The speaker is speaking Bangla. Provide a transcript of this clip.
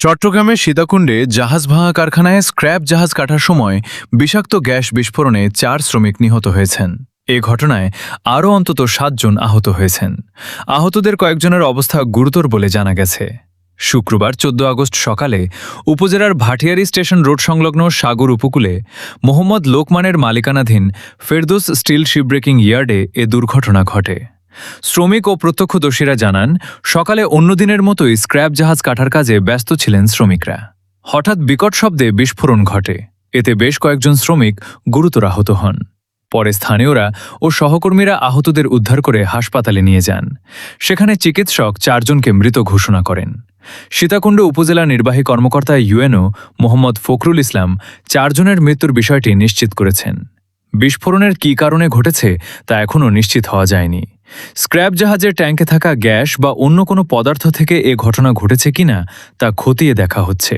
চট্টগ্রামের সীতাকুণ্ডে জাহাজ ভাঙা কারখানায় স্ক্র্যাপ জাহাজ কাটার সময় বিষাক্ত গ্যাস বিস্ফোরণে ৪ শ্রমিক নিহত হয়েছেন। এ ঘটনায় আরও অন্তত ৭ জন আহত হয়েছেন। আহতদের কয়েকজনের অবস্থা গুরুতর বলে জানা গেছে। শুক্রবার ১৪ আগস্ট সকালে উপজেলার ভাটিয়ারি স্টেশন রোড সংলগ্ন সাগর উপকূলে মোহাম্মদ লোকমানের মালিকানাধীন ফেরদৌস স্টিল শিপব্রেকিং ইয়ার্ডে এ দুর্ঘটনা ঘটে। শ্রমিক ও প্রত্যক্ষদর্শীরা জানান, সকালে অন্য দিনের মতোই স্ক্র্যাপ জাহাজ কাটার কাজে ব্যস্ত ছিলেন শ্রমিকরা। হঠাৎ বিকট শব্দে বিস্ফোরণ ঘটে। এতে বেশ কয়েকজন শ্রমিক গুরুতর আহত হন। পরে স্থানীয়রা ও সহকর্মীরা আহতদের উদ্ধার করে হাসপাতালে নিয়ে যান। সেখানে চিকিৎসক ৪ জনকে মৃত ঘোষণা করেন। সীতাকুণ্ড উপজেলা নির্বাহী কর্মকর্তা ইউএনও মোহাম্মদ ফখরুল ইসলাম ৪ জনের মৃত্যুর বিষয়টি নিশ্চিত করেছেন। বিস্ফোরণের কী কারণে ঘটেছে তা এখনও নিশ্চিত হওয়া যায়নি। স্ক্র্যাপ জাহাজের ট্যাঙ্কে থাকা গ্যাস বা অন্য কোনো পদার্থ থেকে এ ঘটনা ঘটেছে কিনা তা খতিয়ে দেখা হচ্ছে।